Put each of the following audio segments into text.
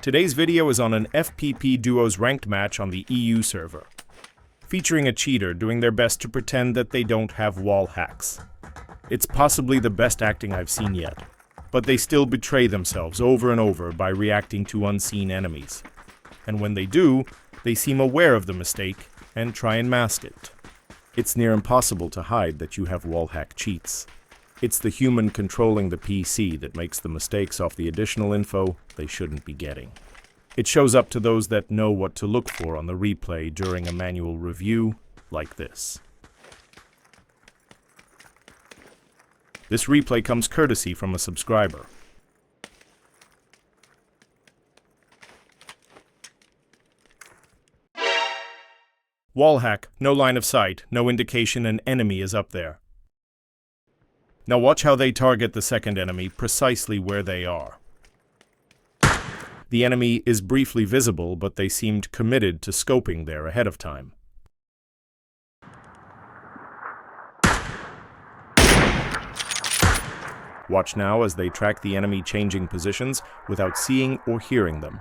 Today's video is on an FPP duos ranked match on the EU server, featuring a cheater doing their best to pretend that they don't have wall hacks. It's possibly the best acting I've seen yet, but they still betray themselves over and over by reacting to unseen enemies. And when they do, they seem aware of the mistake and try and mask it. It's near impossible to hide that you have Wallhack cheats. It's the human controlling the PC that makes the mistakes off the additional info they shouldn't be getting. It shows up to those that know what to look for on the replay during a manual review like this. This replay comes courtesy from a subscriber. Wallhack, no line of sight, no indication an enemy is up there. Now watch how they target the second enemy precisely where they are. The enemy is briefly visible, but they seemed committed to scoping there ahead of time. Watch now as they track the enemy changing positions without seeing or hearing them.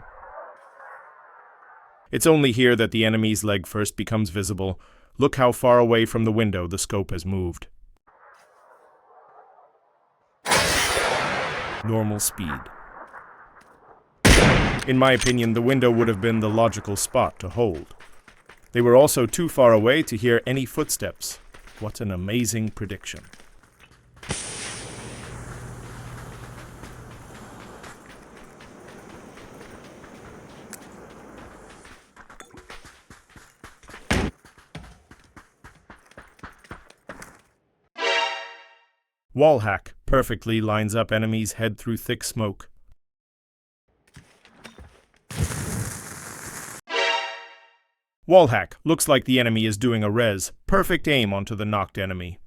It's only here that the enemy's leg first becomes visible. Look how far away from the window the scope has moved. Normal speed. In my opinion, the window would have been the logical spot to hold. They were also too far away to hear any footsteps. What an amazing prediction. Wallhack perfectly lines up enemies head through thick smoke. Wallhack looks like the enemy is doing a res. Perfect aim onto the knocked enemy.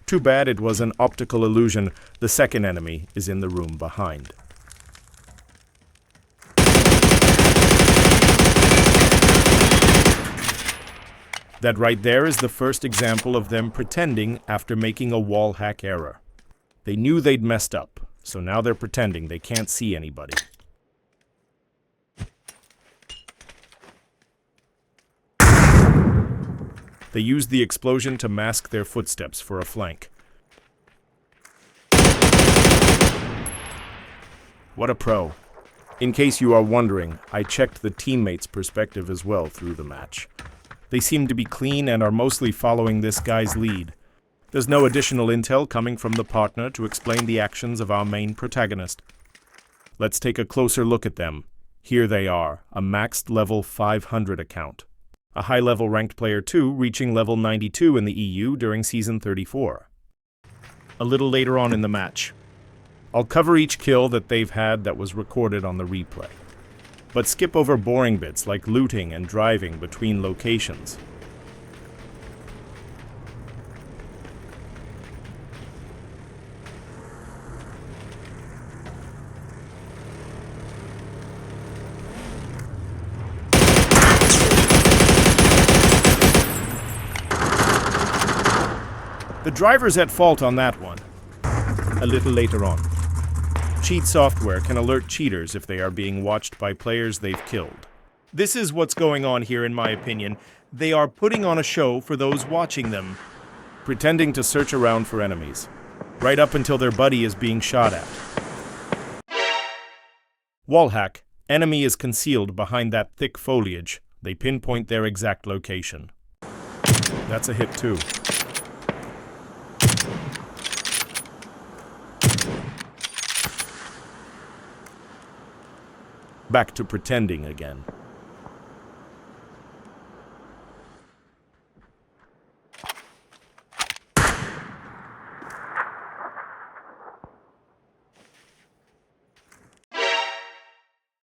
Too bad it was an optical illusion. The second enemy is in the room behind. That right there is the first example of them pretending after making a Wallhack error. They knew they'd messed up, so now they're pretending they can't see anybody. They used the explosion to mask their footsteps for a flank. What a pro. In case you are wondering, I checked the teammates' perspective as well through the match. They seem to be clean and are mostly following this guy's lead. There's no additional intel coming from the partner to explain the actions of our main protagonist. Let's take a closer look at them. Here they are, a maxed level 500 account. A high-level ranked player too, reaching level 92 in the EU during Season 34. A little later on in the match. I'll cover each kill that they've had that was recorded on the replay. But skip over boring bits like looting and driving between locations. The driver's at fault on that one. A little later on. Cheat software can alert cheaters if they are being watched by players they've killed. This is what's going on here, in my opinion. They are putting on a show for those watching them, pretending to search around for enemies, right up until their buddy is being shot at. Wallhack. Enemy is concealed behind that thick foliage. They pinpoint their exact location. That's a hit too. Back to pretending again.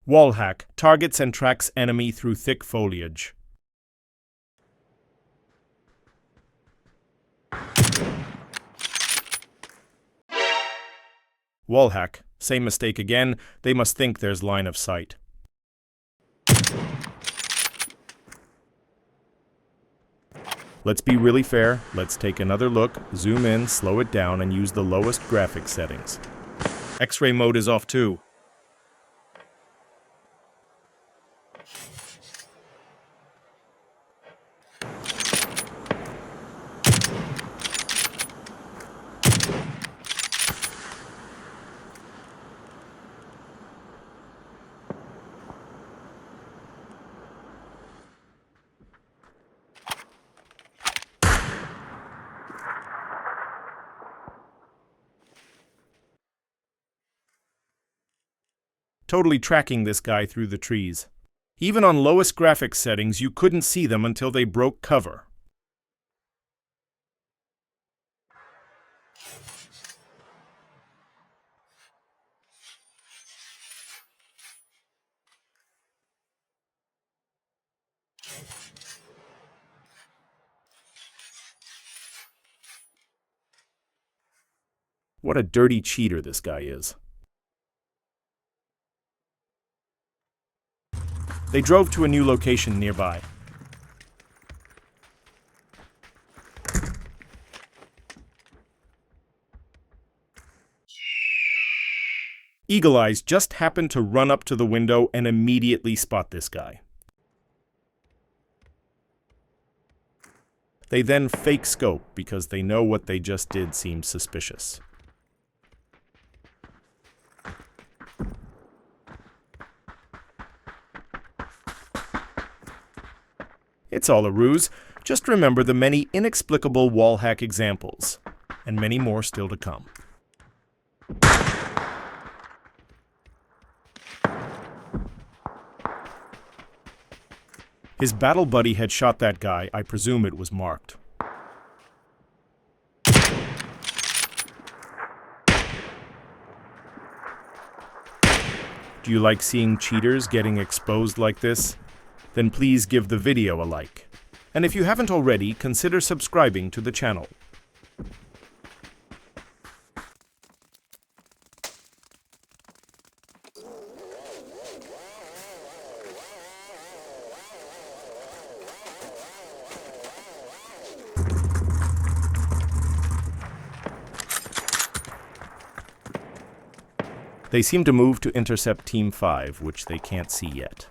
Wallhack targets and tracks enemy through thick foliage. Wallhack. Same mistake again. They must think there's line of sight. Let's be really fair. Let's take another look, zoom in, slow it down, and use the lowest graphics settings. X-ray mode is off too. Totally tracking this guy through the trees. Even on lowest graphics settings, you couldn't see them until they broke cover. What a dirty cheater this guy is. They drove to a new location nearby. Eagle Eyes just happened to run up to the window and immediately spot this guy. They then fake scope because they know what they just did seems suspicious. It's all a ruse. Just remember the many inexplicable Wallhack examples, and many more still to come. His battle buddy had shot that guy. I presume it was marked. Do you like seeing cheaters getting exposed like this? Then please give the video a like. And if you haven't already, consider subscribing to the channel. They seem to move to intercept Team 5, which they can't see yet.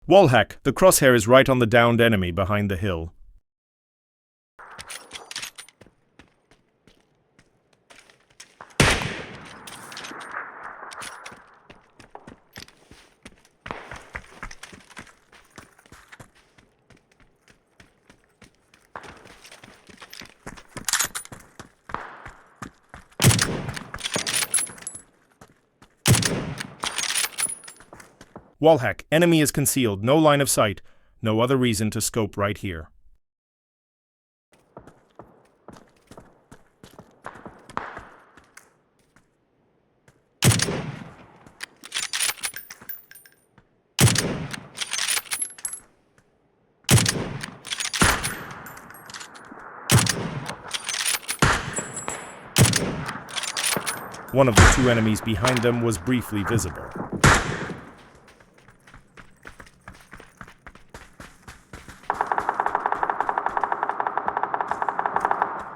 Wallhack, the crosshair is right on the downed enemy behind the hill. Wallhack, enemy is concealed, no line of sight, no other reason to scope right here. One of the two enemies behind them was briefly visible.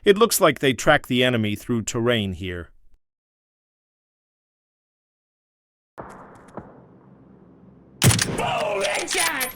It looks like they track the enemy through terrain here. Boom! Headshot!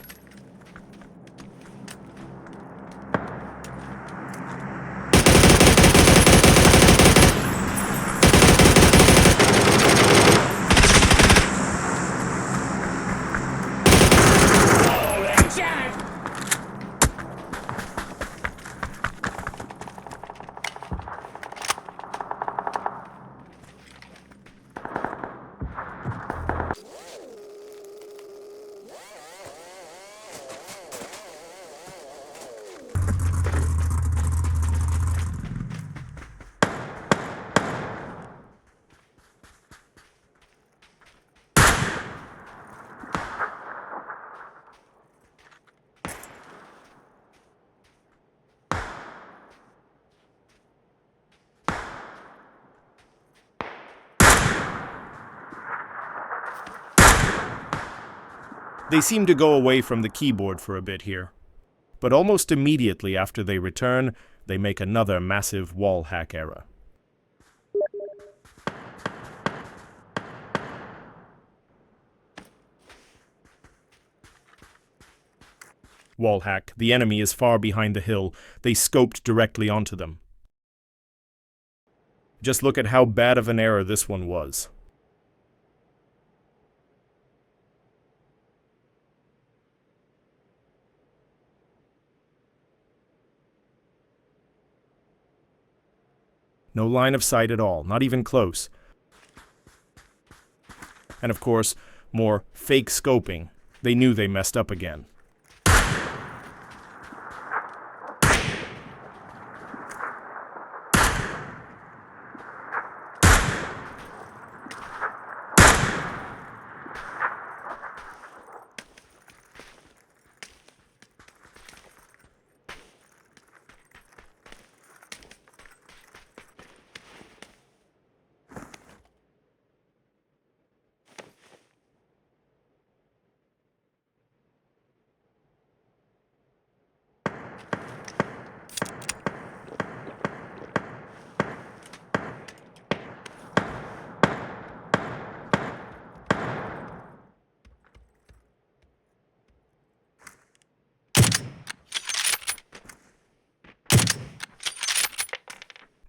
They seem to go away from the keyboard for a bit here. But almost immediately after they return, they make another massive Wallhack error. Wallhack, the enemy is far behind the hill. They scoped directly onto them. Just look at how bad of an error this one was. No line of sight at all, not even close. And of course, more fake scoping. They knew they messed up again.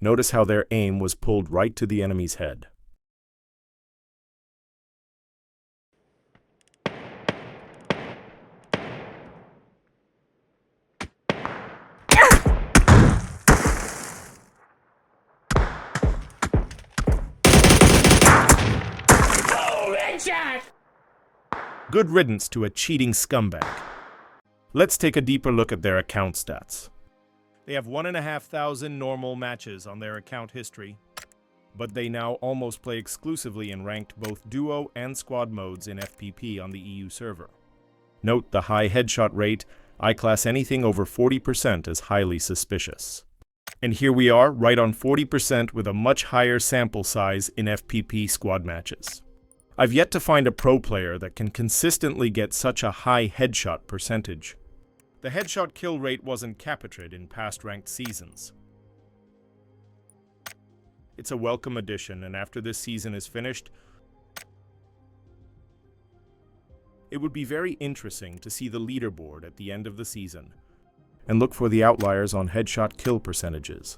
Notice how their aim was pulled right to the enemy's head. Good riddance to a cheating scumbag. Let's take a deeper look at their account stats. They have 1,500 normal matches on their account history, but they now almost play exclusively in ranked both duo and squad modes in FPP on the EU server. Note the high headshot rate. I class anything over 40% as highly suspicious. And here we are, right on 40% with a much higher sample size in FPP squad matches. I've yet to find a pro player that can consistently get such a high headshot percentage. The headshot kill rate wasn't captured in past ranked seasons. It's a welcome addition, and after this season is finished, it would be very interesting to see the leaderboard at the end of the season and look for the outliers on headshot kill percentages.